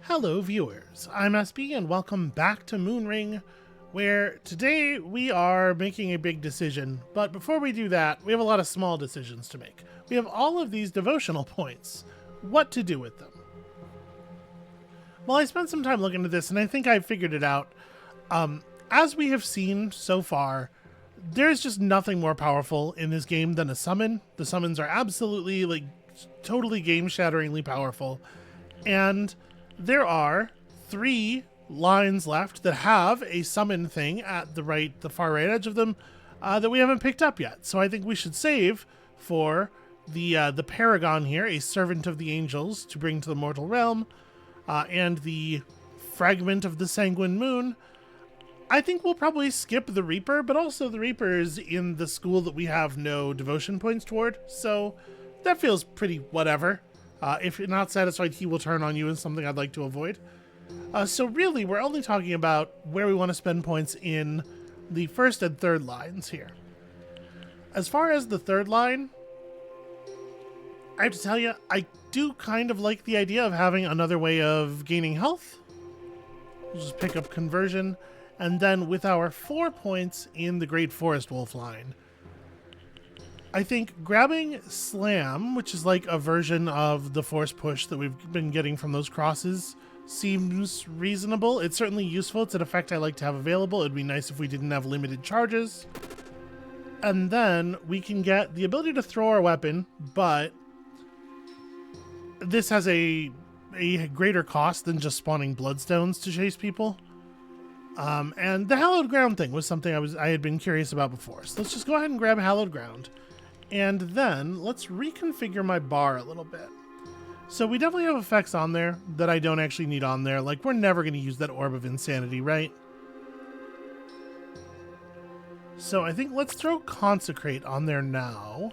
Hello viewers, I'm SB and welcome back to Moonring, where today we are making a big decision, but before we do that, we have a lot of small decisions to make. We have all of these devotional points. What to do with them? Well, I spent some time looking at this and I think I figured it out. As we have seen so far, there's just nothing more powerful in this game than a summon. The summons are absolutely, totally game-shatteringly powerful, and there are 3 lines left that have a summon thing at the far right edge of them that we haven't picked up yet. So I think we should save for the Paragon here, a servant of the angels to bring to the mortal realm, and the fragment of the sanguine moon. I think we'll probably skip the Reaper, but also the Reaper is in the school that we have no devotion points toward, so that feels pretty whatever. If you're not satisfied, he will turn on you, is something I'd like to avoid. So really, we're only talking about where we want to spend points in the first and third lines here. As far as the third line, I have to tell you, I do kind of like the idea of having another way of gaining health. We'll just pick up conversion, and then with our 4 points in the Great Forest Wolf line, I think grabbing Slam, which is like a version of the Force Push that we've been getting from those crosses, seems reasonable. It's certainly useful. It's an effect I like to have available. It'd be nice if we didn't have limited charges. And then we can get the ability to throw our weapon, but this has a greater cost than just spawning bloodstones to chase people. And the Hallowed Ground thing was something I had been curious about before. So let's just go ahead and grab Hallowed Ground. And then let's reconfigure my bar a little bit. So we definitely have effects on there that I don't actually need on there. Like, we're never going to use that Orb of Insanity, right? So I think let's throw Consecrate on there now.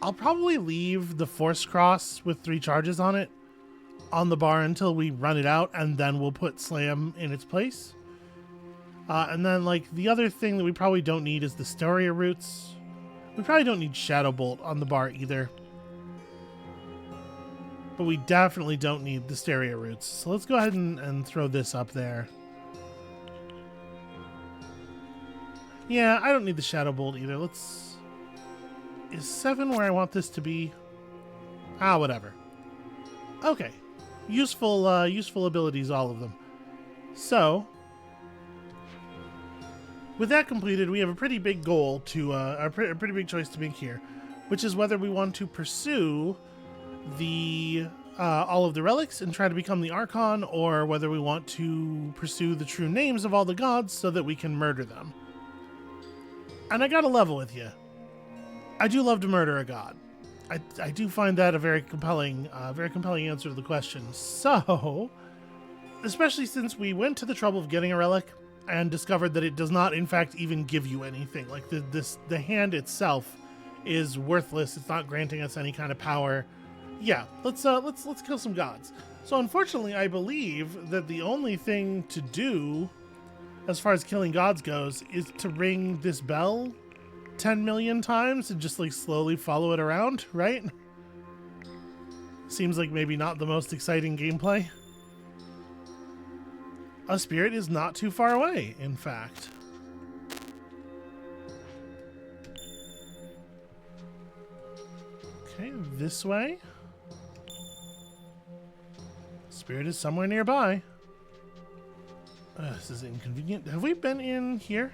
I'll probably leave the Force Cross with 3 charges on it on the bar until we run it out, and then we'll put Slam in its place. And then, the other thing that we probably don't need is the Storia Roots. We probably don't need Shadow Bolt on the bar either. But we definitely don't need the Storia Roots. So let's go ahead and throw this up there. Yeah, I don't need the Shadow Bolt either. Is 7 where I want this to be? Whatever. Okay. Useful abilities, all of them. So with that completed, we have a pretty big goal to, a pretty big choice to make here, which is whether we want to pursue the, all of the relics and try to become the Archon, or whether we want to pursue the true names of all the gods so that we can murder them. And I gotta level with you. I do love to murder a god. I do find that a very compelling answer to the question. So, especially since we went to the trouble of getting a relic and discovered that it does not, in fact, even give you anything. Like, the hand itself is worthless. It's not granting us any kind of power. Yeah, let's kill some gods. So, unfortunately, I believe that the only thing to do, as far as killing gods goes, is to ring this bell 10 million times and just, slowly follow it around, right? Seems like maybe not the most exciting gameplay. A spirit is not too far away, in fact. Okay, this way. Spirit is somewhere nearby. This is inconvenient. Have we been in here?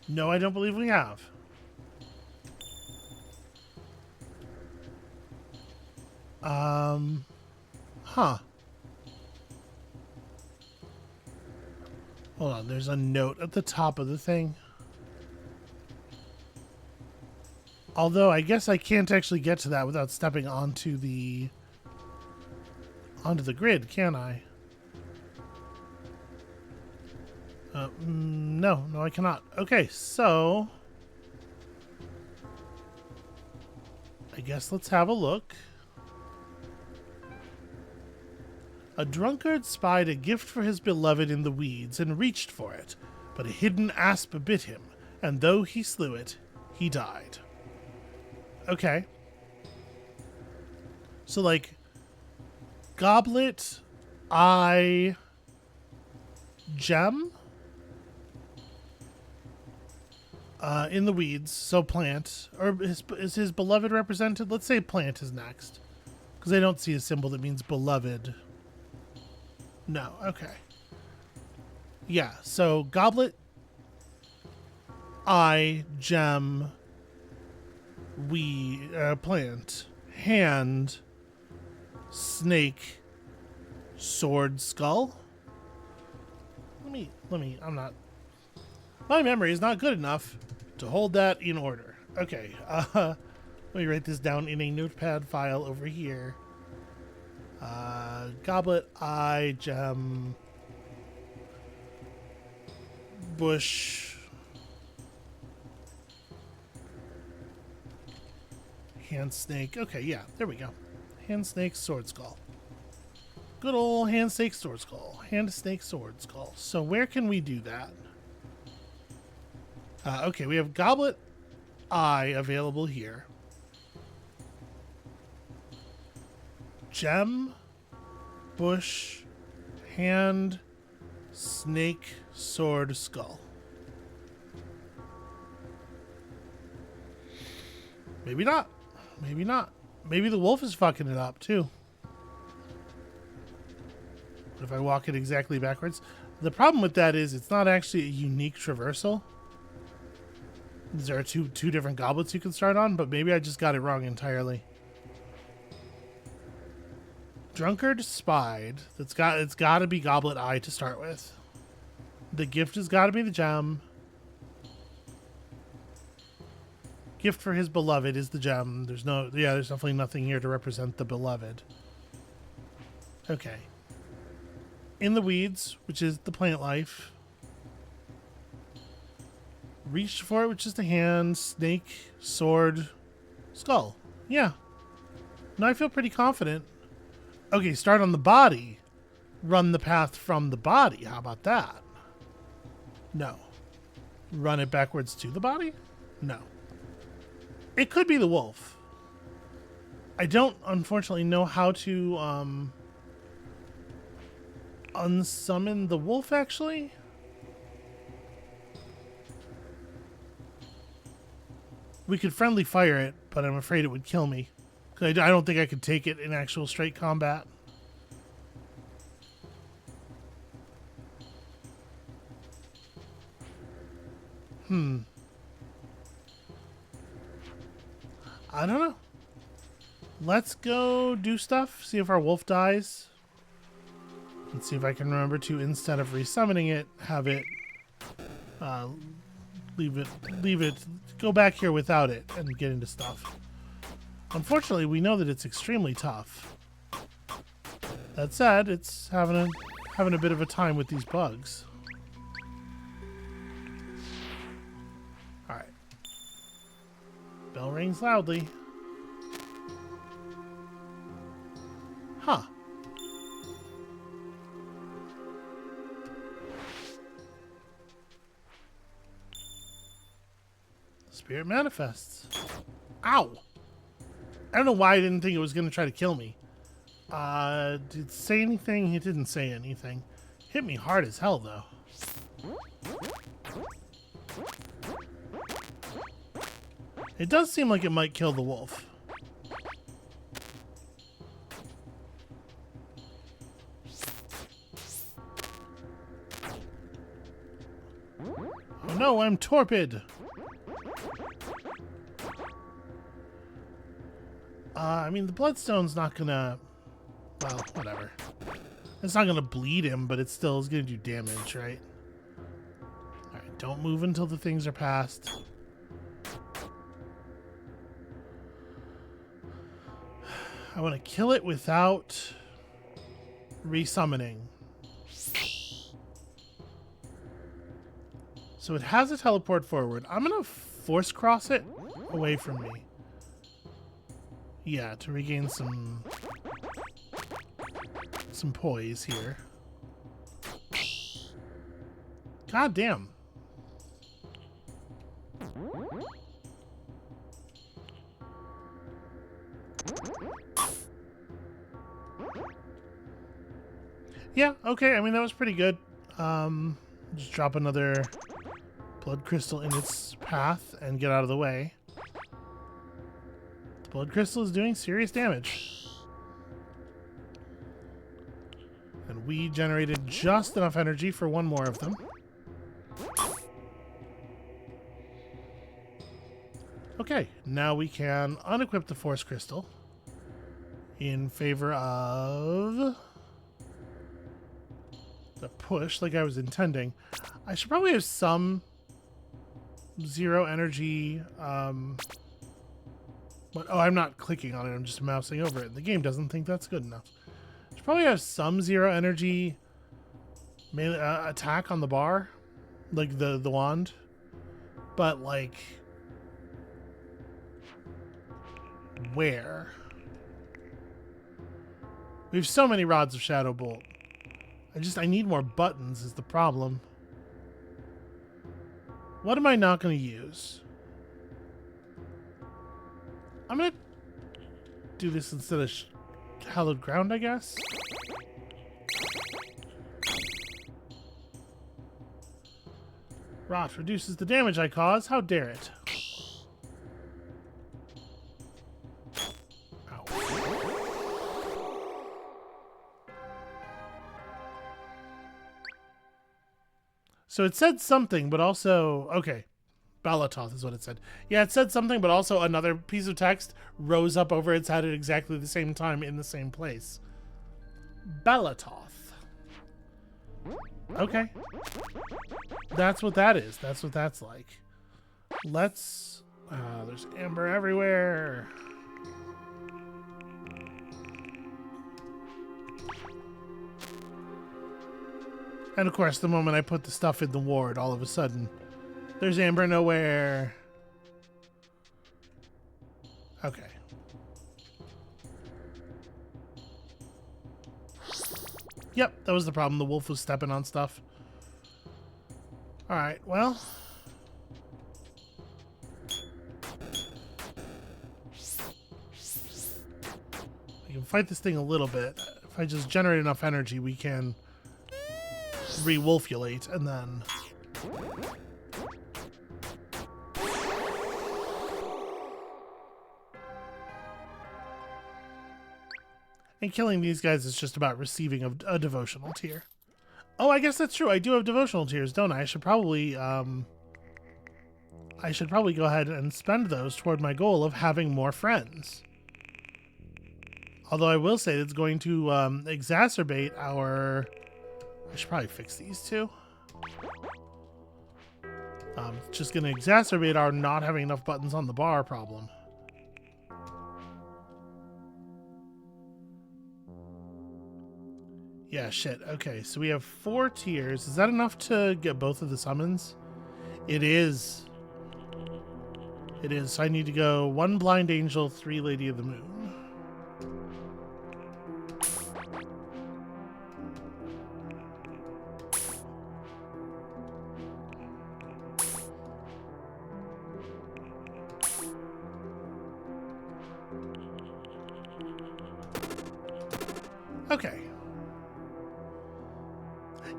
No, I don't believe we have. Huh. Hold on, there's a note at the top of the thing. Although, I guess I can't actually get to that without stepping onto the grid, can I? No, I cannot. Okay, so I guess let's have a look. A drunkard spied a gift for his beloved in the weeds and reached for it, but a hidden asp bit him, and though he slew it, he died. Okay. So, like, goblet, eye, gem? In the weeds, so plant. Or is his beloved represented? Let's say plant is next. Because I don't see a symbol that means beloved. No, okay. Yeah, so goblet, eye, gem, plant, hand, snake, sword, skull. I'm not... My memory is not good enough to hold that in order. Okay, let me write this down in a notepad file over here. Goblet, eye, gem, bush, hand snake. Okay, yeah, there we go. Hand snake, sword skull. Good old hand snake, sword skull. Hand snake, sword skull. So where can we do that? Okay, we have goblet, eye available here. Gem, bush, hand, snake, sword, skull. Maybe not. Maybe not. Maybe the wolf is fucking it up too. What if I walk it exactly backwards? The problem with that is it's not actually a unique traversal. There are two different goblets you can start on, but maybe I just got it wrong entirely. Drunkard spied. It's got to be goblet eye to start with. The gift has got to be the gem. Gift for his beloved is the gem. There's definitely nothing here to represent the beloved. Okay. In the weeds, which is the plant life. Reach for it, which is the hand, snake, sword, skull. Yeah. Now I feel pretty confident. Okay, start on the body. Run the path from the body. How about that? No. Run it backwards to the body? No. It could be the wolf. I don't, unfortunately, know how to unsummon the wolf, actually. We could friendly fire it, but I'm afraid it would kill me. I don't think I could take it in actual straight combat. I don't know. Let's go do stuff. See if our wolf dies. Let's see if I can remember to, instead of resummoning it, have it... leave it, go back here without it and get into stuff. Unfortunately, we know that it's extremely tough. That said, it's having a bit of a time with these bugs. Alright. Bell rings loudly. Huh. Spirit manifests. Ow! I don't know why I didn't think it was going to try to kill me. Did it say anything? It didn't say anything. Hit me hard as hell, though. It does seem like it might kill the wolf. Oh no, I'm torpid! I mean, the bloodstone's not gonna... Well, whatever. It's not gonna bleed him, but it still is gonna do damage, right? Alright, don't move until the things are past. I want to kill it without resummoning. So it has a teleport forward. I'm gonna force cross it away from me. Yeah, to regain some poise here. God damn. Yeah, okay, I mean, that was pretty good. Just drop another blood crystal in its path and get out of the way. The blood crystal is doing serious damage. And we generated just enough energy for one more of them. Okay, now we can unequip the force crystal in favor of the push, like I was intending. I should probably have some zero energy. But, oh, I'm not clicking on it. I'm just mousing over it. The game doesn't think that's good enough. I should probably have some zero energy melee, attack on the bar, like the wand. But like, where? We have so many rods of Shadow Bolt. I need more buttons is the problem. What am I not going to use? I'm going to do this instead of Hallowed Ground, I guess. Rot reduces the damage I cause. How dare it? So it said something, but also... Okay. Balatoth is what it said. Yeah, it said something, but also another piece of text rose up over its head at exactly the same time in the same place. Balatoth. Okay. That's what that is. That's what that's like. Let's... there's amber everywhere. And of course, the moment I put the stuff in the ward, all of a sudden, there's amber nowhere. Okay. Yep, that was the problem. The wolf was stepping on stuff. Alright, well. We can fight this thing a little bit. If I just generate enough energy, we can re-wolfulate, and then... And killing these guys is just about receiving a devotional tier. Oh, I guess that's true. I do have devotional tiers, don't I? I should probably go ahead and spend those toward my goal of having more friends. Although I will say it's going to exacerbate our... I should probably fix these two. It's just going to exacerbate our not having enough buttons on the bar problem. Yeah, shit. Okay, so we have 4 tiers. Is that enough to get both of the summons? It is. It is. So I need to go 1 Blind Angel, 3 Lady of the Moon. Okay.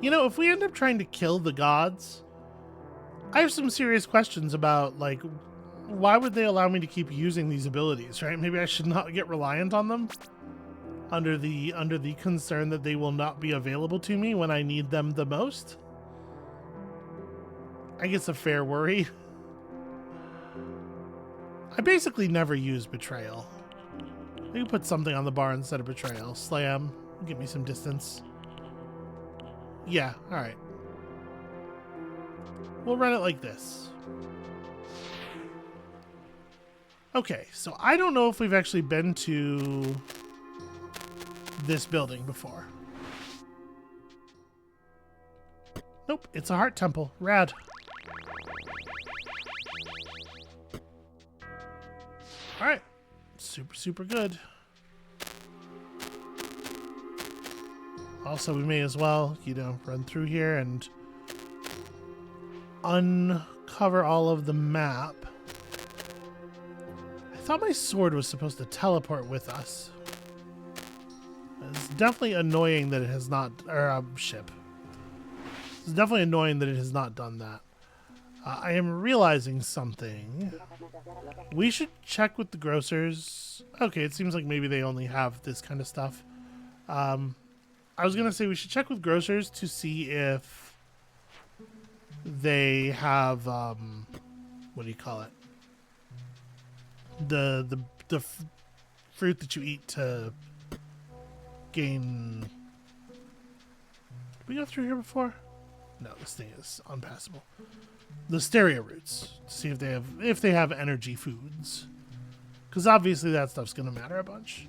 You know, if we end up trying to kill the gods, I have some serious questions about, like, why would they allow me to keep using these abilities, right? Maybe I should not get reliant on them under the concern that they will not be available to me when I need them the most. I guess a fair worry. I basically never use Betrayal. I can put something on the bar instead of Betrayal. Slam. Give me some distance. Yeah, alright. We'll run it like this. Okay, so I don't know if we've actually been to this building before. Nope, it's a heart temple. Rad. Alright. Super, super good. Also, we may as well, you know, run through here and uncover all of the map. I thought my sword was supposed to teleport with us. It's definitely annoying that it has not... Or, ship. It's definitely annoying that it has not done that. I am realizing something. We should check with the grocers. Okay, it seems like maybe they only have this kind of stuff. I was going to say we should check with grocers to see if they have... what do you call it? The fruit that you eat to gain... Did we go through here before? No, this thing is unpassable. The stereo roots. To see if they have energy foods. Because obviously that stuff's going to matter a bunch.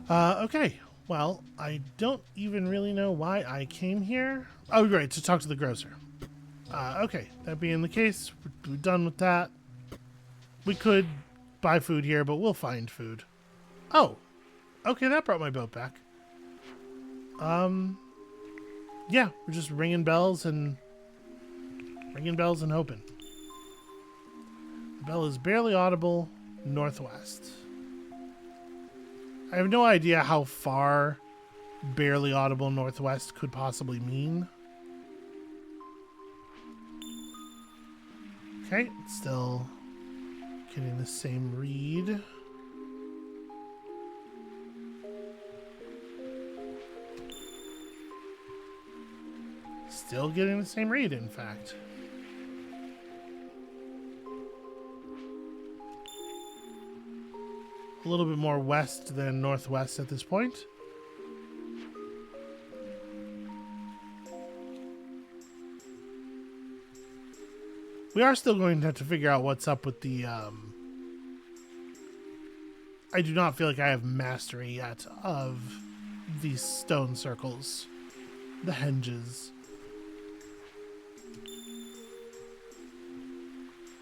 Okay. Well, I don't even really know why I came here. Oh, right, to talk to the grocer. Okay, that being the case, we're done with that. We could buy food here, but we'll find food. Oh, okay, that brought my boat back. Yeah, we're just ringing bells and hoping. The bell is barely audible northwest. I have no idea how far barely audible northwest could possibly mean. Okay, still getting the same read. Still getting the same read, in fact. A little bit more west than northwest at this point. We are still going to have to figure out what's up with the, I do not feel like I have mastery yet of these stone circles. The henges.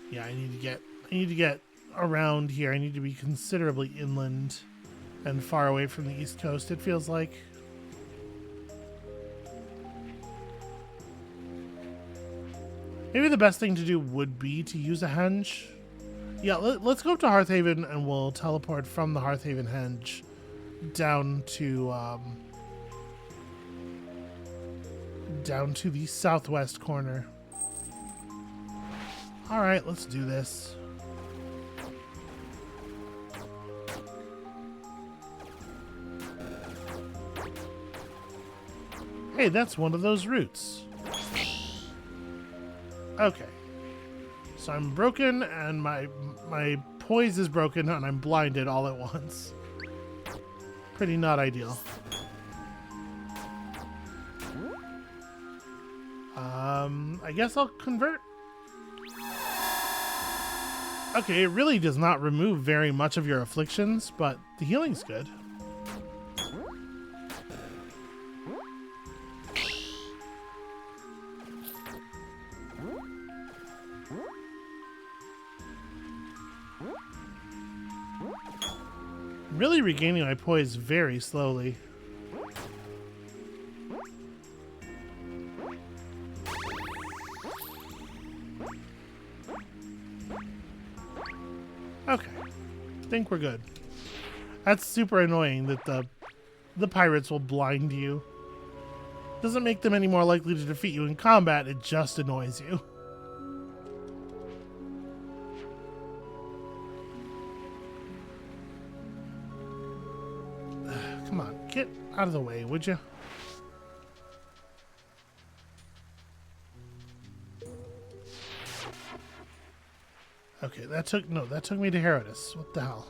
Yeah, I need to get around here. I need to be considerably inland and far away from the east coast, it feels like. Maybe the best thing to do would be to use a henge. Yeah, let's go up to Hearth Haven and we'll teleport from the Hearth Haven henge down to the southwest corner. All right, let's do this. Hey, that's one of those routes. Okay. So I'm broken and my poise is broken and I'm blinded all at once. Pretty not ideal. I guess I'll convert. Okay, it really does not remove very much of your afflictions, but the healing's good. I'm really regaining my poise very slowly. Okay, I think we're good. That's super annoying that the pirates will blind you. Doesn't make them any more likely to defeat you in combat, it just annoys you. Come on, get out of the way, would you? Okay, that took me to Herodis. What the hell?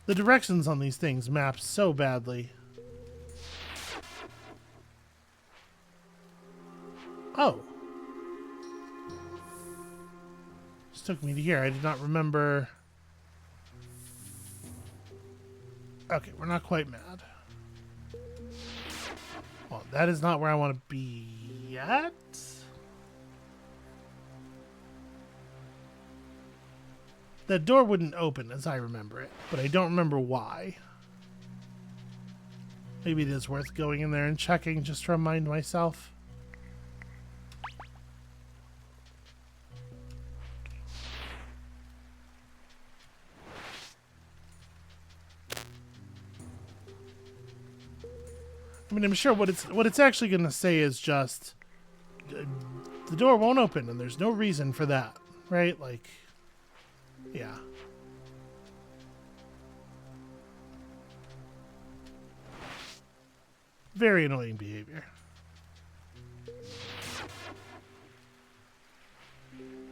The directions on these things map so badly. Oh. This took me to here. I did not remember. Okay, we're not quite mad. Well, that is not where I want to be yet. That door wouldn't open as I remember it, but I don't remember why. Maybe it is worth going in there and checking just to remind myself. I mean, I'm sure what it's actually going to say is just the door won't open, and there's no reason for that, right? Like, yeah. Very annoying behavior.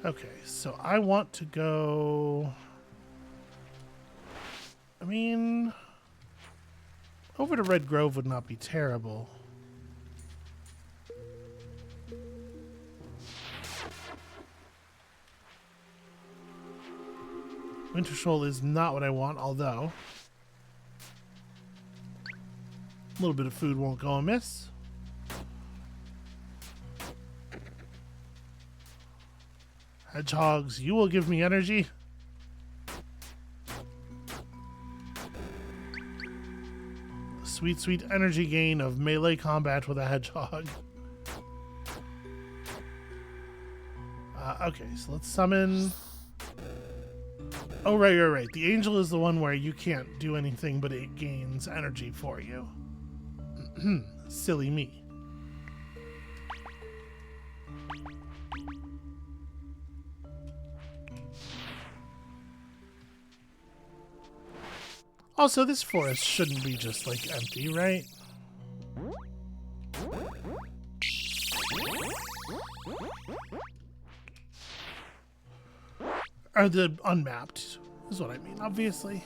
Okay, so I want to go... I mean... over to Red Grove would not be terrible. Winter Shoal is not what I want, although... a little bit of food won't go amiss. Hedgehogs, you will give me energy. Sweet, sweet energy gain of melee combat with a hedgehog. Okay, so let's summon... oh, right. The angel is the one where you can't do anything, but it gains energy for you. Silly me. Also, this forest shouldn't be just, like, empty, right? Or the unmapped is what I mean, obviously.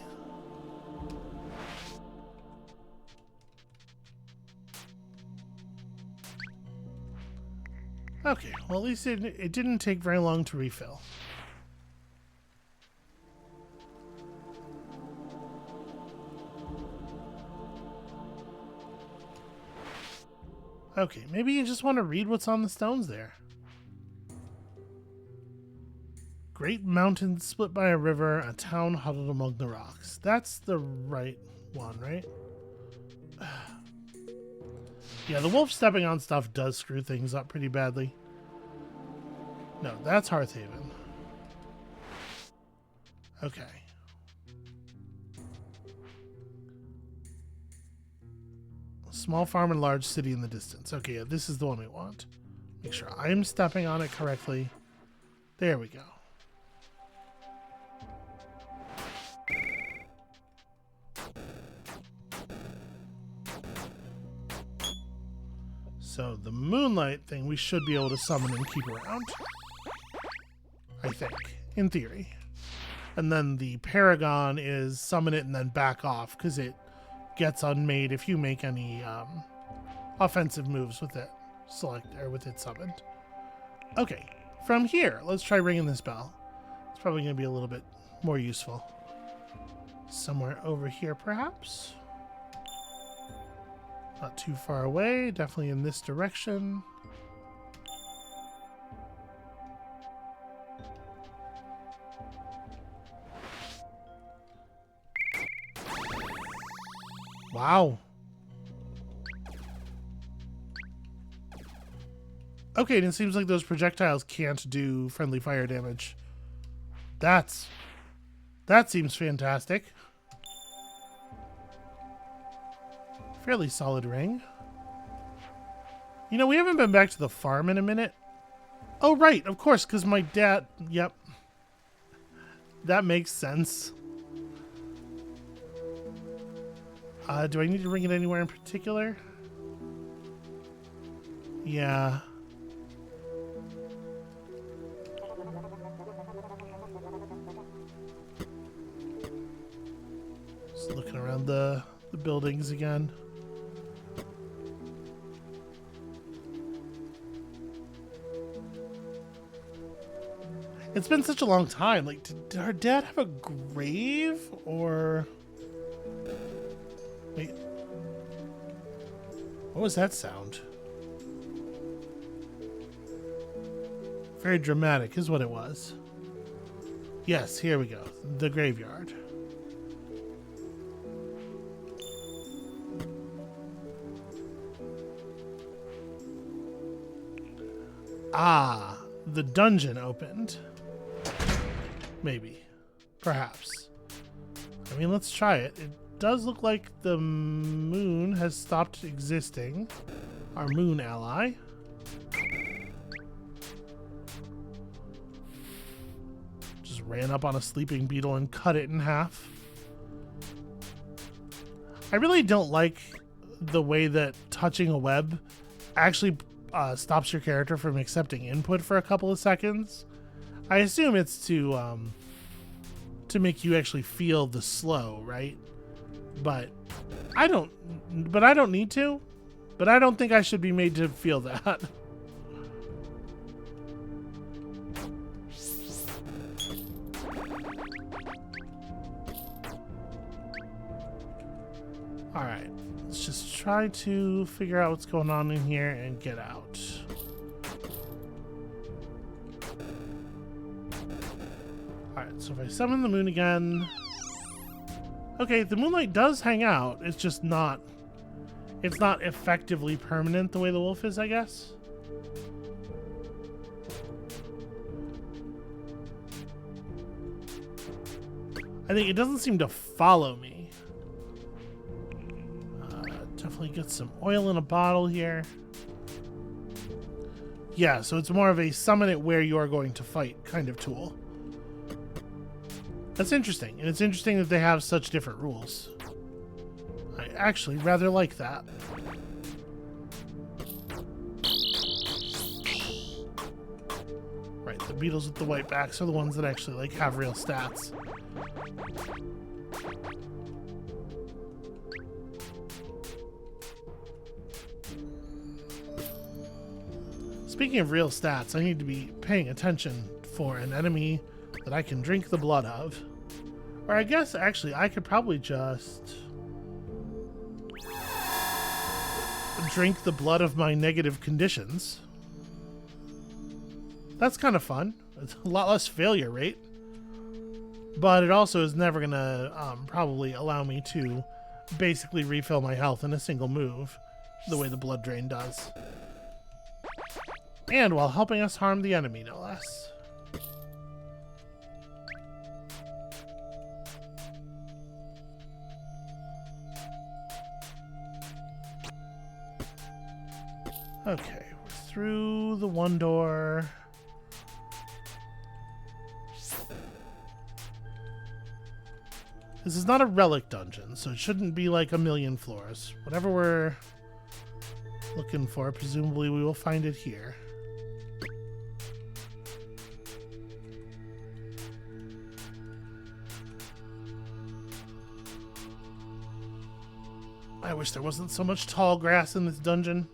Okay, well, at least it didn't take very long to refill. Okay, maybe you just want to read what's on the stones there. Great mountains split by a river, a town huddled among the rocks. That's the right one, right? Yeah, the wolf stepping on stuff does screw things up pretty badly. No, that's Hearth Haven. Okay. Small farm and large city in the distance. Okay, yeah, this is the one we want. Make sure I'm stepping on it correctly. There we go. So the moonlight thing we should be able to summon and keep around. I think, in theory. And then the paragon is summon it and then back off because it gets unmade if you make any offensive moves with it with it summoned. Okay, from here, let's try ringing this bell. It's probably going to be a little bit more useful. Somewhere over here, perhaps. Not too far away, definitely in this direction. Wow. Okay, and it seems like those projectiles can't do friendly fire damage. That seems fantastic. Fairly solid ring. You know, we haven't been back to the farm in a minute. Oh, right, of course, because my dad... Yep. That makes sense. Do I need to ring it anywhere in particular? Yeah. Just looking around the buildings again. It's been such a long time. Like, did our dad have a grave? Or... wait. What was that sound? Very dramatic is what it was. Yes, here we go. The graveyard. Ah, the dungeon opened. Maybe. Perhaps. I mean, let's try it. does look like the moon has stopped existing. Our moon ally. Just ran up on a sleeping beetle and cut it in half. I really don't like the way that touching a web actually stops your character from accepting input for a couple of seconds. I assume it's to make you actually feel the slow, right? But I don't need to. But I don't think I should be made to feel that. All right, let's just try to figure out what's going on in here and get out. All right, so if I summon the moon again, okay, the moonlight does hang out. It's just not. It's not effectively permanent the way the wolf is, I guess. I think it doesn't seem to follow me. Definitely get some oil in a bottle here. Yeah, so it's more of a summon it where you are going to fight kind of tool. That's interesting, and it's interesting that they have such different rules. I actually rather like that. Right, the beetles with the white backs are the ones that actually like have real stats. Speaking of real stats, I need to be paying attention for an enemy that I can drink the blood of. Or I guess, actually, I could probably just drink the blood of my negative conditions. That's kind of fun. It's a lot less failure rate. But it also is never going to probably allow me to basically refill my health in a single move, the way the blood drain does. And while helping us harm the enemy, no less. Okay, we're through the one door. This is not a relic dungeon, so it shouldn't be like a million floors. Whatever we're looking for, presumably we will find it here. I wish there wasn't so much tall grass in this dungeon.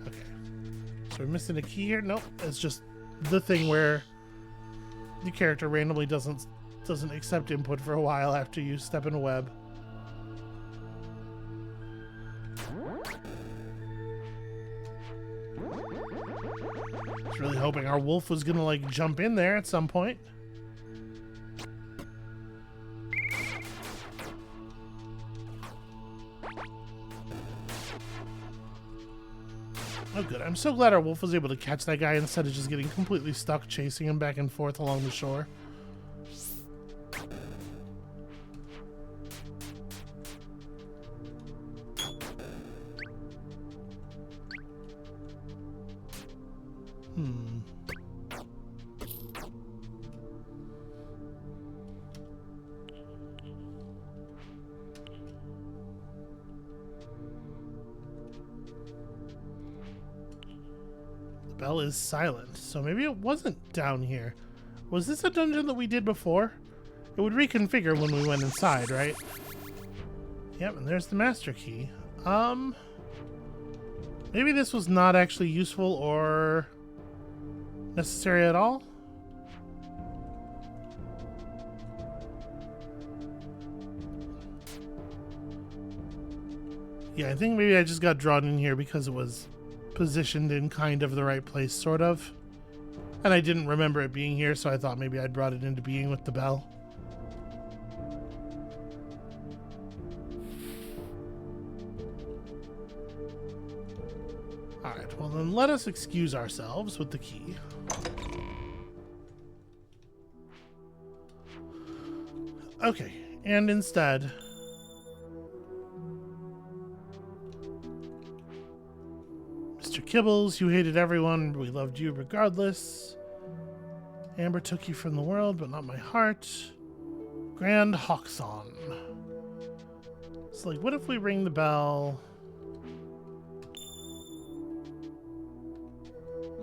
Okay. So we're missing a key here? Nope. It's just the thing where the character randomly doesn't accept input for a while after you step in a web. I was really hoping our wolf was gonna like jump in there at some point. Oh good, I'm so glad our wolf was able to catch that guy instead of just getting completely stuck chasing him back and forth along the shore. Bell is silent, so maybe it wasn't down here. Was this a dungeon that we did before? It would reconfigure when we went inside, right? Yep, and there's the master key. Maybe this was not actually useful or necessary at all? Yeah, I think maybe I just got drawn in here because it was positioned in kind of the right place, sort of. And I didn't remember it being here, so I thought maybe I'd brought it into being with the bell. Alright, well then let us excuse ourselves with the key. Okay, and instead... Mr. Kibbles, you hated everyone. We loved you regardless. Amber took you from the world, but not my heart. Grand Hawkson. It's like, what if we ring the bell?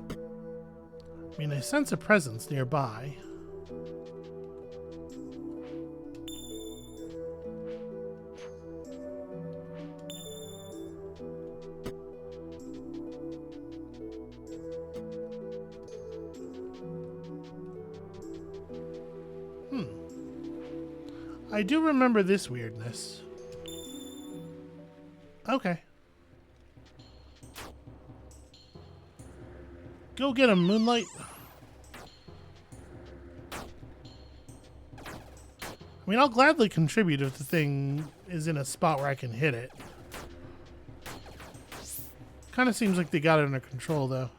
I mean, I sense a presence nearby. I do remember this weirdness. Okay. Go get him, Moonlight. I mean, I'll gladly contribute if the thing is in a spot where I can hit it. Kind of seems like they got it under control, though.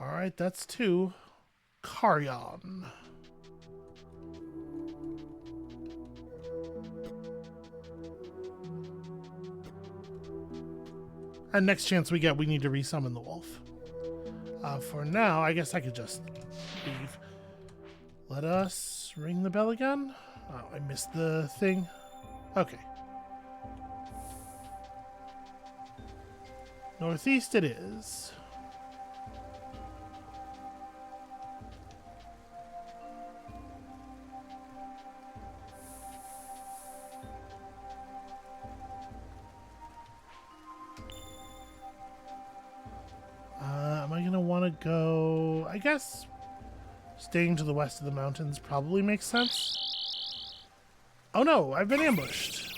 Alright, that's 2. Carrion. And next chance we get, we need to resummon the wolf. For now, I guess I could just leave. Let us ring the bell again. Oh, I missed the thing. Okay. Northeast it is. Am I going to want to go... I guess staying to the west of the mountains probably makes sense. Oh no, I've been ambushed.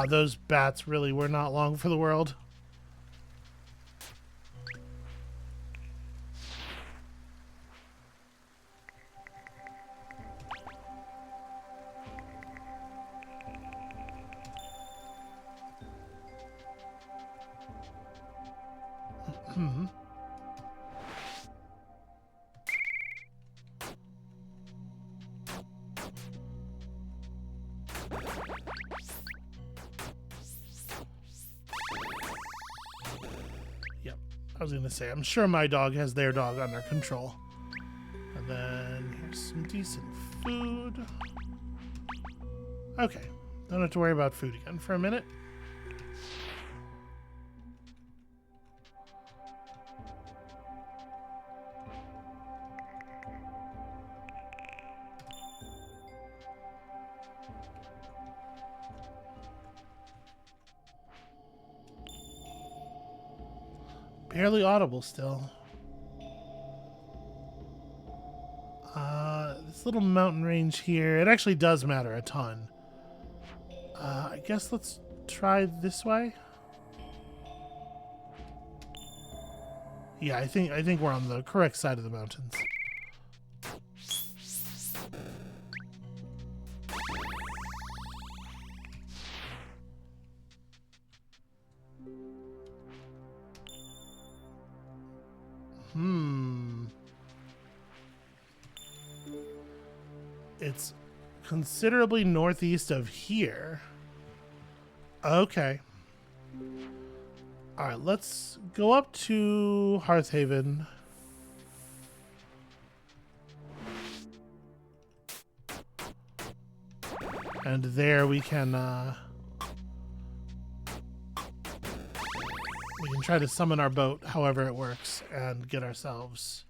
Those bats really were not long for the world. I was going to say, I'm sure my dog has their dog under control. And then here's some decent food. Okay. Don't have to worry about food again for a minute. Barely audible still. This little mountain range here, it actually does matter a ton. I guess let's try this way. Yeah, I think we're on the correct side of the mountains. It's considerably northeast of here. Okay. Alright, let's go up to Hearth Haven. And there we can try to summon our boat however it works and get ourselves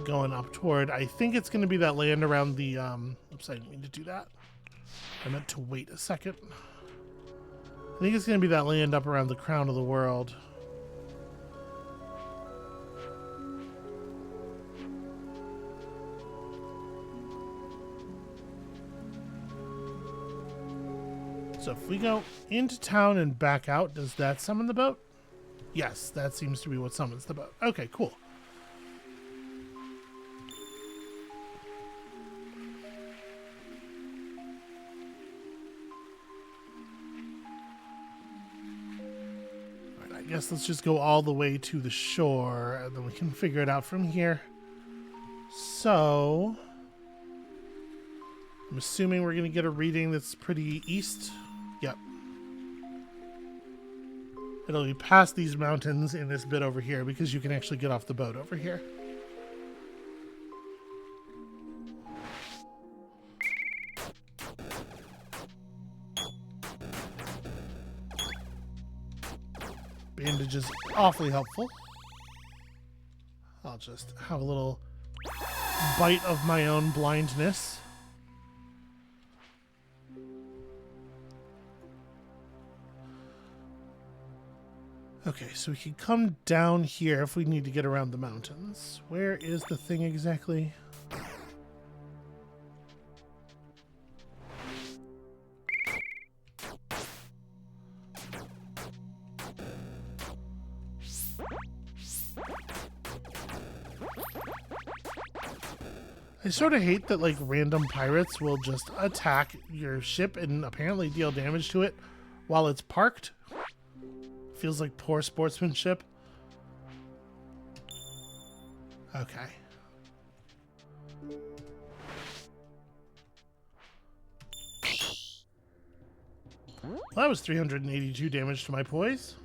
going up toward, I think it's going to be that land around the, oops, I didn't mean to do that. I meant to wait a second. I think it's going to be that land up around the crown of the world. So if we go into town and back out, does that summon the boat? Yes, that seems to be what summons the boat. Okay, cool. I guess let's just go all the way to the shore, and then we can figure it out from here. So, I'm assuming we're going to get a reading that's pretty east. Yep. It'll be past these mountains in this bit over here, because you can actually get off the boat over here. Bandage is awfully helpful. I'll just have a little bite of my own blindness. Okay, so we can come down here if we need to get around the mountains. Where is the thing exactly? I sort of hate that, like, random pirates will just attack your ship and apparently deal damage to it while it's parked. Feels like poor sportsmanship. Okay. Well, that was 382 damage to my poise.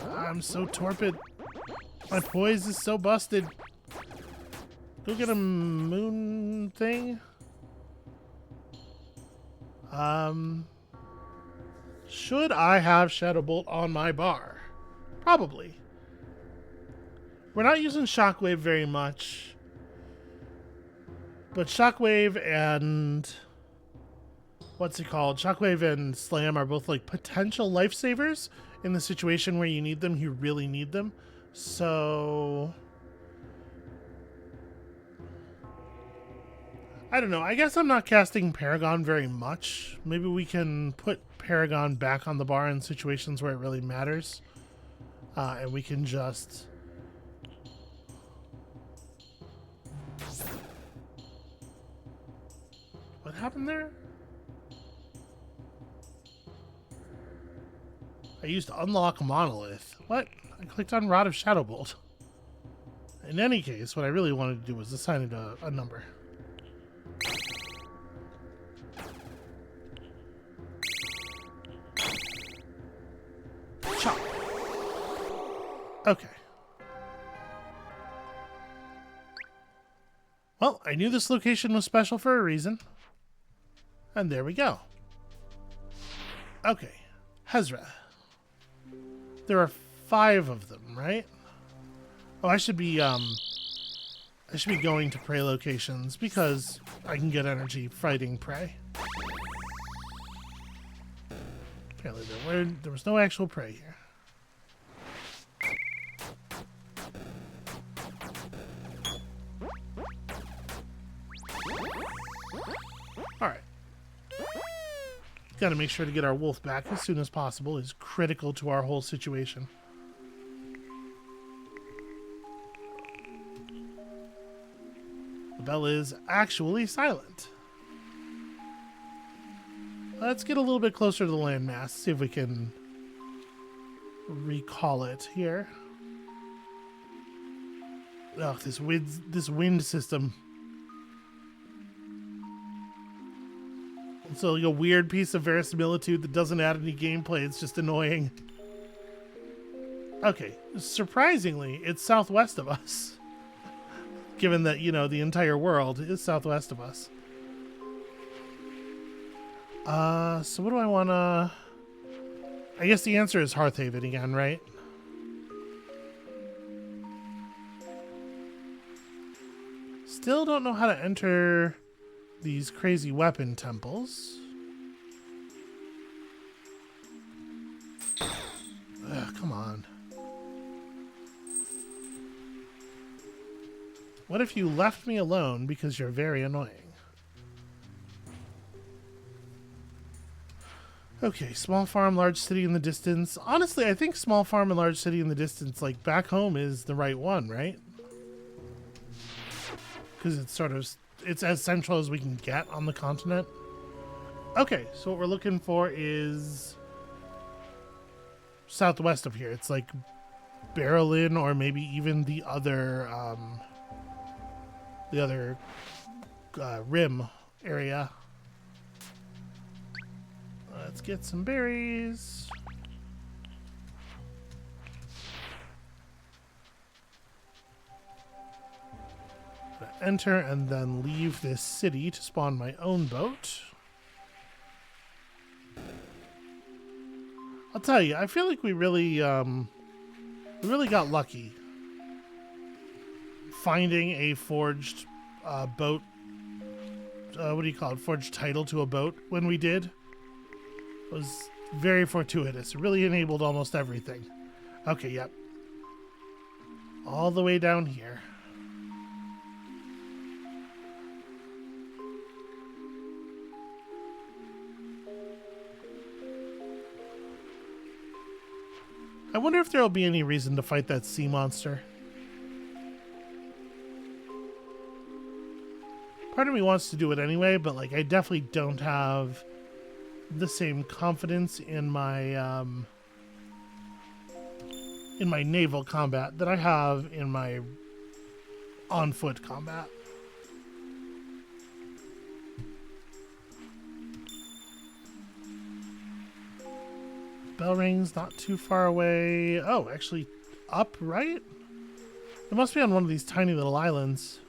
I'm so torpid. My poise is so busted. Go get a moon thing. Should I have Shadow Bolt on my bar? Probably. We're not using Shockwave very much. But Shockwave and... what's it called? Shockwave and Slam are both like potential lifesavers in the situation where you need them. You really need them. So... I don't know. I guess I'm not casting Paragon very much. Maybe we can put Paragon back on the bar in situations where it really matters. And we can just... what happened there? I used Unlock Monolith. What? I clicked on Rod of Shadowbolt. In any case, what I really wanted to do was assign it a number. Chop. Okay. Well, I knew this location was special for a reason. And there we go. Okay. Hezra. There are 5 of them, right? Oh, I should be going to prey locations because I can get energy fighting prey. Apparently there was no actual prey here. Alright. Gotta make sure to get our wolf back as soon as possible. Is critical to our whole situation. The bell is actually silent. Let's get a little bit closer to the landmass, see if we can recall it here. Ugh, this wind system. It's like a weird piece of verisimilitude that doesn't add any gameplay. It's just annoying. Okay, surprisingly, it's southwest of us. Given that, you know, the entire world is southwest of us. So what do I want to... I guess the answer is Hearth Haven again, right? Still don't know how to enter these crazy weapon temples. Ugh, come on. What if you left me alone because you're very annoying? Okay, small farm, large city in the distance. Honestly, I think small farm and large city in the distance, like back home, is the right one, right? because it's as central as we can get on the continent. Okay, so what we're looking for is southwest of here. It's like Barrelin, or maybe even the other rim area. Let's get some berries. Enter and then leave this city to spawn my own boat. I'll tell you, I feel like we really got lucky finding a forged boat. What do you call it? Forged title to a boat when we did. It was very fortuitous. It really enabled almost everything. Okay, yep. All the way down here. I wonder if there will be any reason to fight that sea monster. Part of me wants to do it anyway, but like I definitely don't have the same confidence in my naval combat that I have in my on-foot combat. Bell rings not too far away. Oh, actually up, right? It must be on one of these tiny little islands.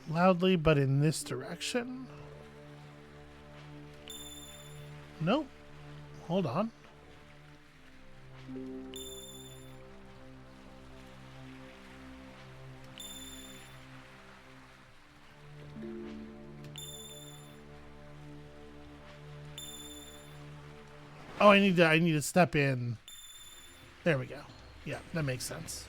Loudly, but in this direction. Nope. Hold on. Oh, I need to step in. There we go. Yeah, that makes sense.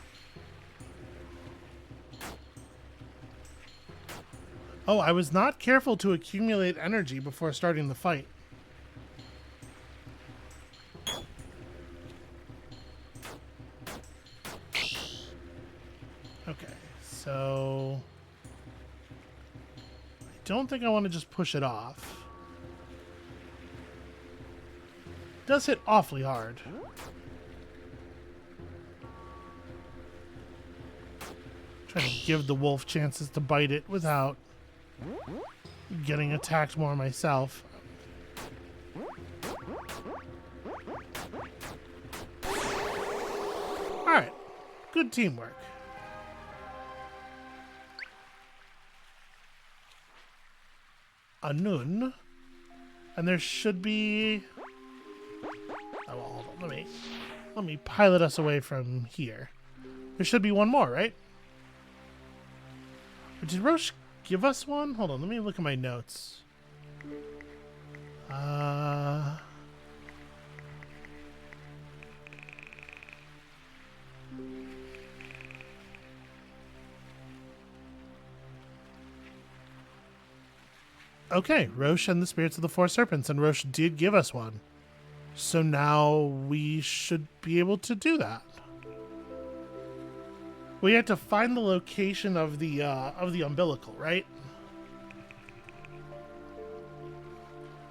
Oh, I was not careful to accumulate energy before starting the fight. Okay, so I don't think I want to just push it off. It does hit awfully hard. Trying to give the wolf chances to bite it without getting attacked more myself. Alright, good teamwork. A nun, and there should be. Oh, well, hold on. Let me pilot us away from here. There should be one more, right? Or did Roche give us one? Hold on, let me look at my notes. Okay, Roche and the Spirits of the Four Serpents, and Roche did give us one. So now we should be able to do that. We have to find the location of the umbilical, right?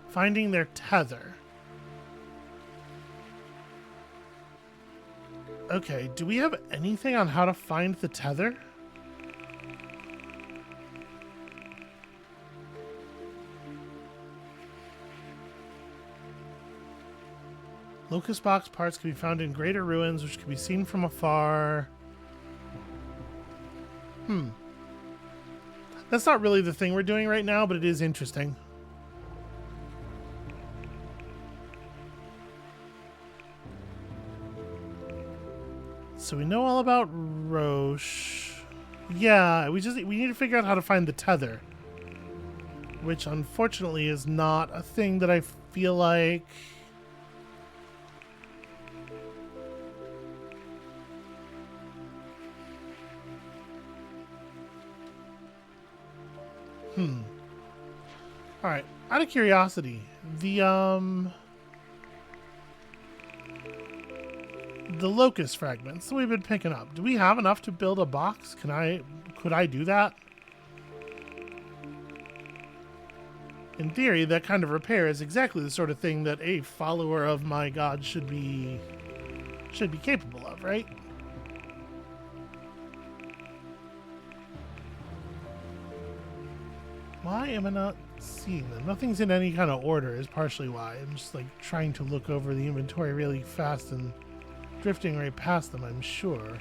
Finding their tether. Okay, do we have anything on how to find the tether? Locust box parts can be found in greater ruins, which can be seen from afar. That's not really the thing we're doing right now, but it is interesting. So we know all about Roche. Yeah, we need to figure out how to find the tether, which unfortunately is not a thing that I feel like All right. Out of curiosity, the locust fragments that we've been picking up. Do we have enough to build a box? Could I do that? In theory, that kind of repair is exactly the sort of thing that a follower of my god should be capable of, right? Why am I not seeing them? Nothing's in any kind of order is partially why. I'm just like trying to look over the inventory really fast and drifting right past them, I'm sure.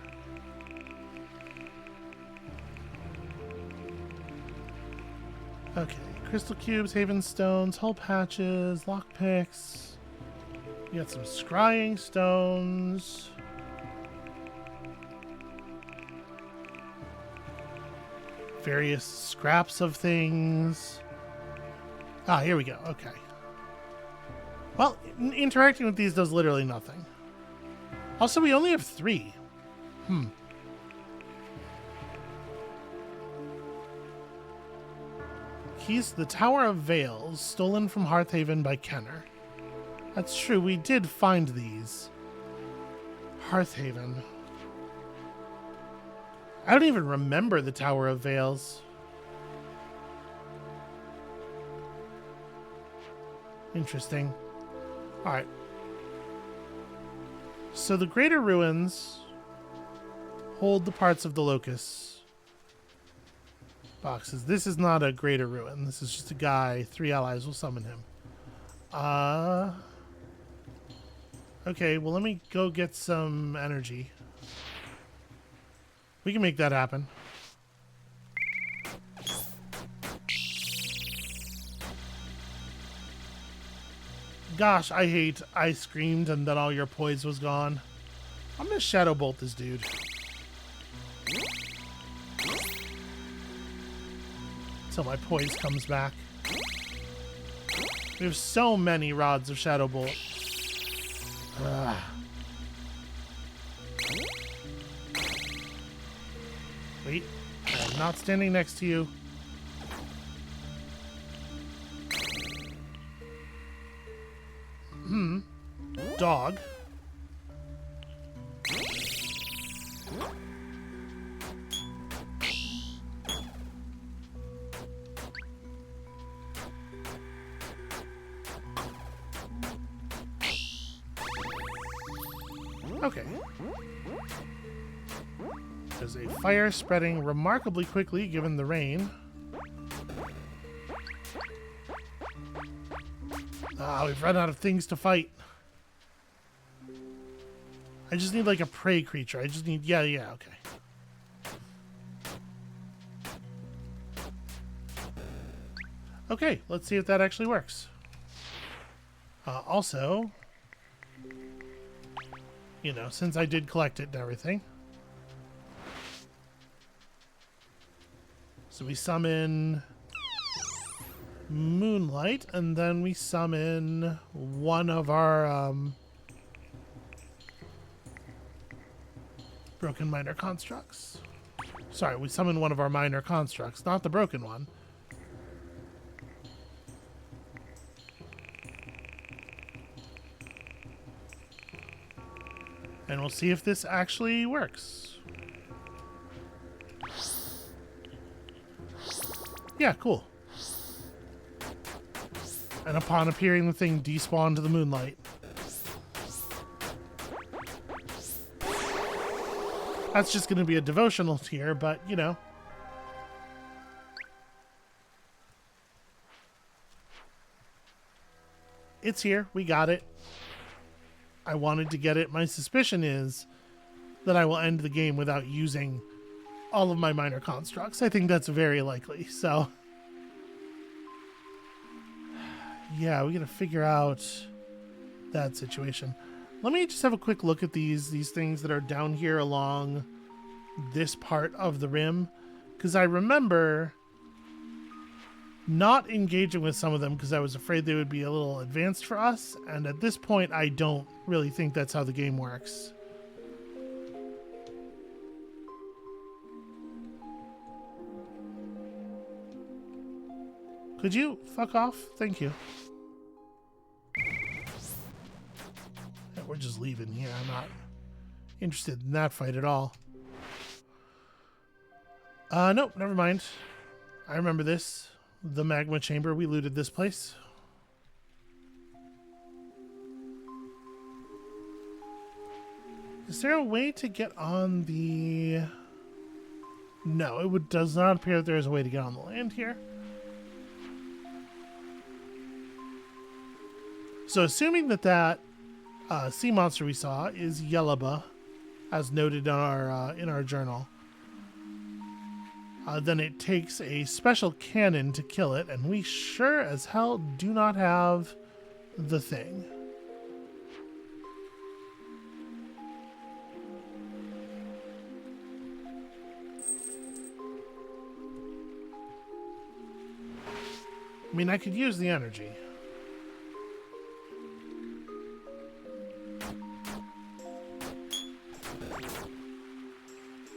Okay, crystal cubes, haven stones, hull patches, lockpicks. We got some scrying stones. Various scraps of things. Ah, here we go. Okay. Well, interacting with these does literally nothing. Also, we only have 3. Keys to the Tower of Veils, stolen from Hearth Haven by Kenner. That's true, we did find these. Hearth Haven. I don't even remember the Tower of Veils. Interesting. Alright. So the Greater Ruins hold the parts of the Locust boxes. This is not a Greater Ruin. This is just a guy. 3 allies will summon him. Okay, well let me go get some energy. We can make that happen. Gosh, I screamed and then all your poise was gone. I'm gonna Shadow Bolt this dude. Until my poise comes back. We have so many rods of Shadow Bolt. Ugh. Wait, I'm not standing next to you. Dog. Okay. There's a fire spreading remarkably quickly given the rain. Ah, we've run out of things to fight. I just need like a prey creature. I just need... Yeah, okay. Okay, let's see if that actually works. Also, you know, since I did collect it and everything. So we summon Moonlight, and then we summon one of our broken minor constructs. Sorry, we summon one of our minor constructs, not the broken one. And we'll see if this actually works. Yeah, cool. And upon appearing, the thing despawned to the Moonlight. That's just going to be a devotional tier, but, you know. It's here. We got it. I wanted to get it. My suspicion is that I will end the game without using all of my minor constructs. I think that's very likely, so... Yeah, we got to figure out that situation. Let me just have a quick look at these things that are down here along this part of the rim, because I remember not engaging with some of them because I was afraid they would be a little advanced for us, and at this point I don't really think that's how the game works. Could you fuck off? Thank you. Yeah, we're just leaving here. I'm not interested in that fight at all. Nope, never mind. I remember this. The magma chamber. We looted this place. Is there a way to get on the... No, does not appear that there is a way to get on the land here. So assuming that sea monster we saw is Yelaba, as noted in our journal, then it takes a special cannon to kill it, and we sure as hell do not have the thing. I mean, I could use the energy.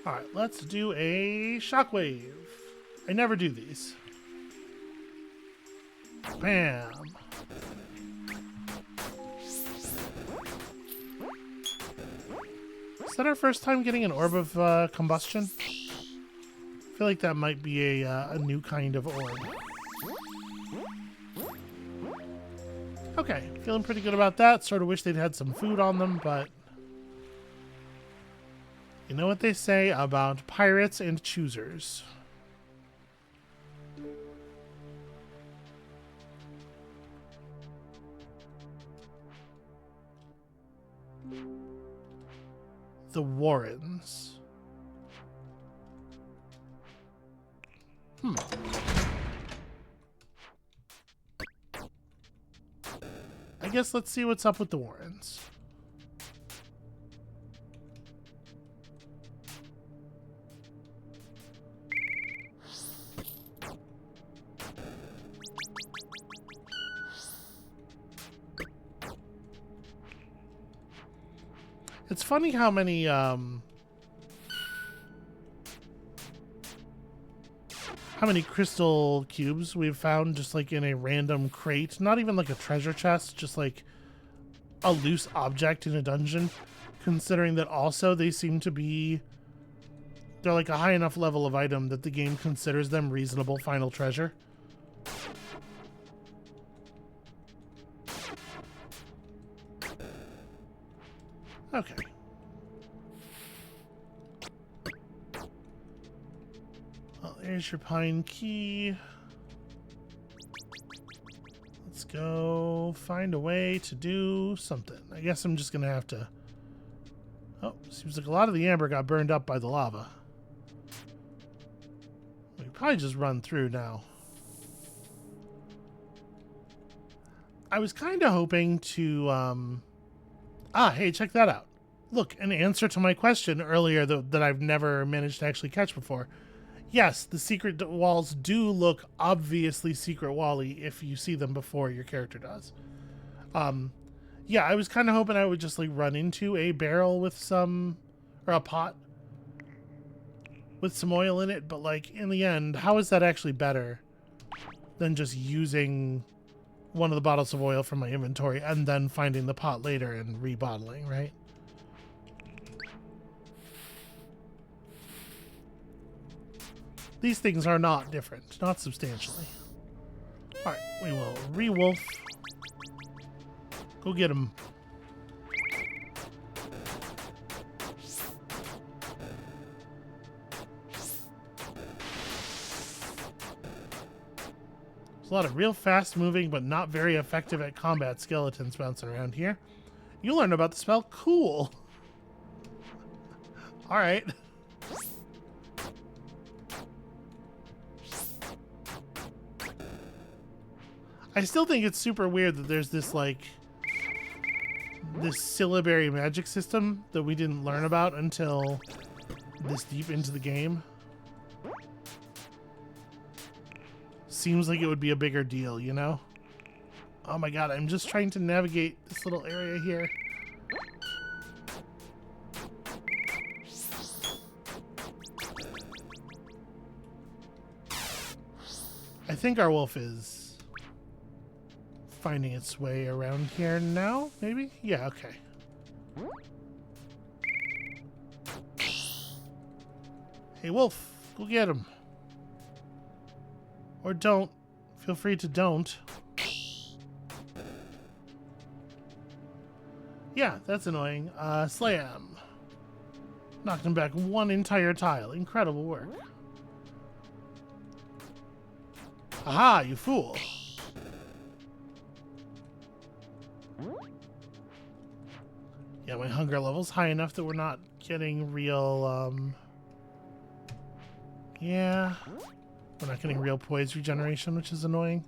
Alright, let's do a shockwave. I never do these. Bam. Is that our first time getting an orb of combustion? I feel like that might be a new kind of orb. Okay, feeling pretty good about that. Sort of wish they'd had some food on them, but... You know what they say about pirates and choosers. The Warrens. I guess let's see what's up with the Warrens. It's funny how many crystal cubes we've found just like in a random crate, not even like a treasure chest, just like a loose object in a dungeon, considering that also they seem to be, they're like a high enough level of item that the game considers them reasonable final treasure. Okay. Well, there's your pine key. Let's go find a way to do something. I guess I'm just gonna have to... Oh, seems like a lot of the amber got burned up by the lava. We can probably just run through now. I was kind of hoping to... hey, check that out. Look, an answer to my question earlier that I've never managed to actually catch before. Yes, the secret walls do look obviously secret wall-y if you see them before your character does. Yeah, I was kind of hoping I would just like run into a barrel with some, or a pot with some oil in it, but like in the end, how is that actually better than just using one of the bottles of oil from my inventory and then finding the pot later and rebottling, right? These things are not different, not substantially. Alright, we will re-wolf. Go get him. There's a lot of real fast-moving but not very effective at combat skeletons bouncing around here. You learn about the spell. Cool. Alright. I still think it's super weird that there's this, like, this syllabary magic system that we didn't learn about until this deep into the game. Seems like it would be a bigger deal, you know? Oh my god, I'm just trying to navigate this little area here. I think our wolf is finding its way around here now, maybe? Yeah, okay. Hey, Wolf, go get him. Or don't. Feel free to don't. Yeah, that's annoying. Slam. Knocked him back one entire tile. Incredible work. Aha, you fool. Yeah, my hunger level's high enough that we're not getting real, yeah. We're not getting real poise regeneration, which is annoying.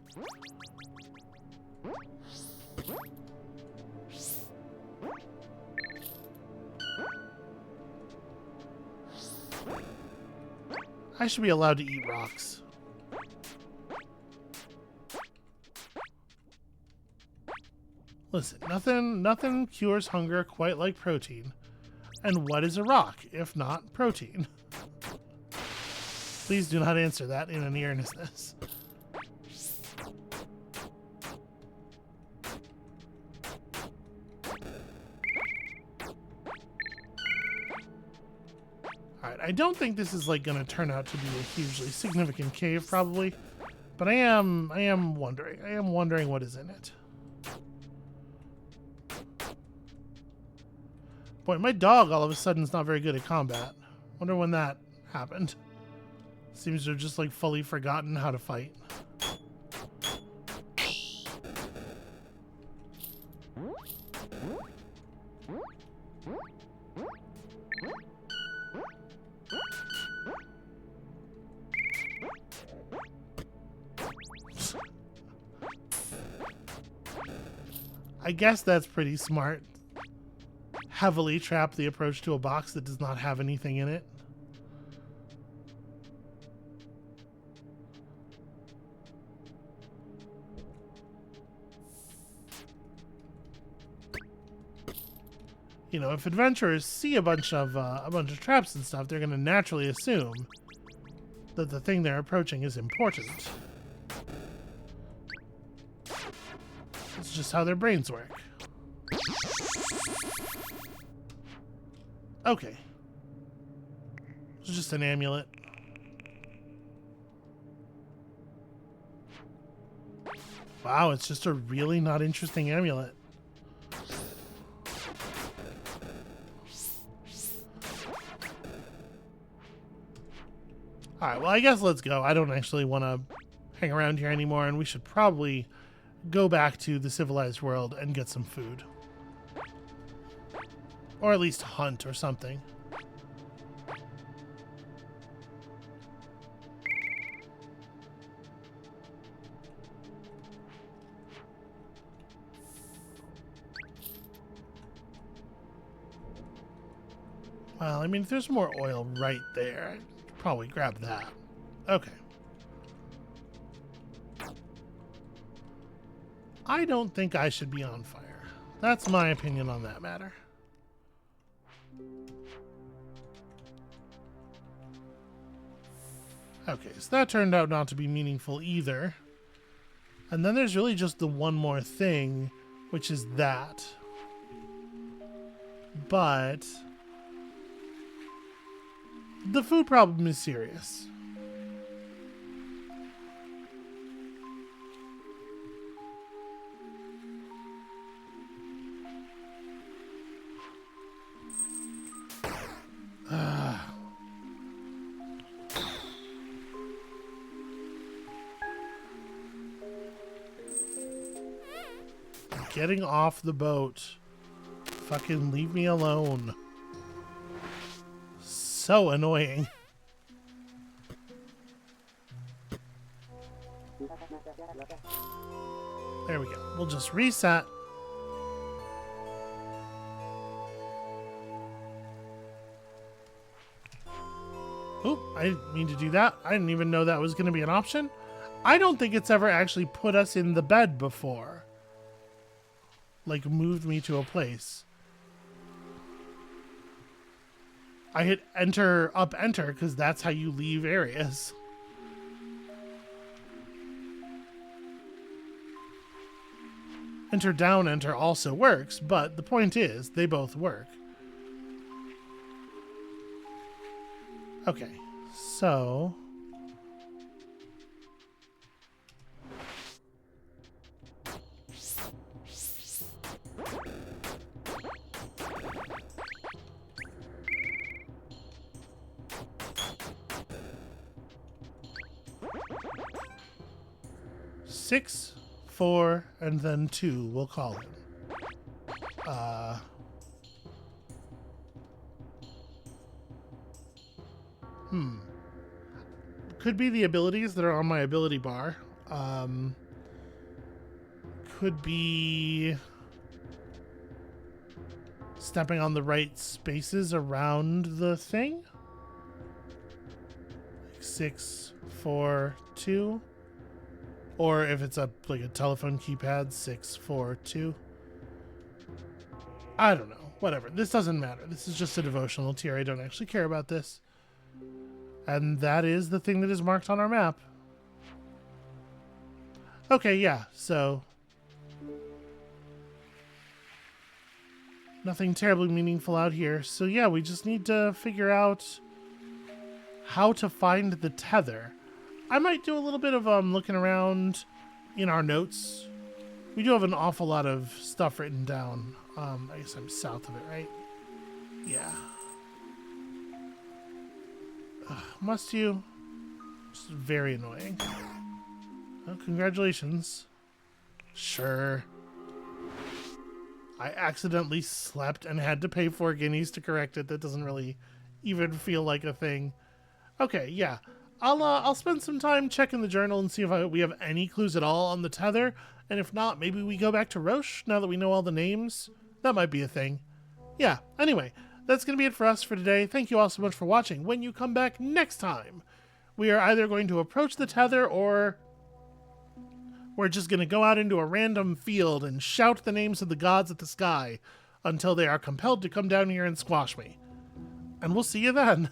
I should be allowed to eat rocks. Listen, nothing cures hunger quite like protein. And what is a rock, if not protein? Please do not answer that in any earnestness. Alright, I don't think this is like gonna turn out to be a hugely significant cave, probably. But I am wondering. I am wondering what is in it. Boy, my dog all of a sudden is not very good at combat. Wonder when that happened. Seems to have just like fully forgotten how to fight. I guess that's pretty smart. Heavily trap the approach to a box that does not have anything in it. You know, if adventurers see a bunch of traps and stuff, they're going to naturally assume that the thing they're approaching is important. It's just how their brains work. Okay. It's just an amulet. Wow, it's just a really not interesting amulet. Alright, well, I guess let's go. I don't actually want to hang around here anymore, and we should probably go back to the civilized world and get some food. Or at least hunt or something. Well, I mean, if there's more oil right there, I'd probably grab that. Okay. I don't think I should be on fire. That's my opinion on that matter. Okay, so that turned out not to be meaningful either. And then there's really just the one more thing, which is that. But the food problem is serious. Getting off the boat. Fucking leave me alone. So annoying. There we go. We'll just reset. Oop, I didn't mean to do that. I didn't even know that was going to be an option. I don't think it's ever actually put us in the bed before. Like, moved me to a place. I hit enter, up enter, because that's how you leave areas. Enter down enter also works, but the point is, they both work. Okay, so... Six, 4, and then 2, we'll call him. Could be the abilities that are on my ability bar. Could be stepping on the right spaces around the thing. 6, 4, 2. Or if it's like a telephone keypad, 6, 4, 2. I don't know. Whatever. This doesn't matter. This is just a devotional tier. I don't actually care about this. And that is the thing that is marked on our map. Okay, yeah. So nothing terribly meaningful out here. So yeah, we just need to figure out how to find the tether. I might do a little bit of looking around in our notes. We do have an awful lot of stuff written down. I guess I'm south of it, right? Yeah. Must you? It's very annoying. Oh, congratulations. Sure. I accidentally slept and had to pay 4 guineas to correct it. That doesn't really even feel like a thing. Okay, yeah. I'll spend some time checking the journal and see if we have any clues at all on the tether. And if not, maybe we go back to Roche now that we know all the names. That might be a thing. Yeah, anyway, that's going to be it for us for today. Thank you all so much for watching. When you come back next time, we are either going to approach the tether or we're just going to go out into a random field and shout the names of the gods at the sky until they are compelled to come down here and squash me. And we'll see you then.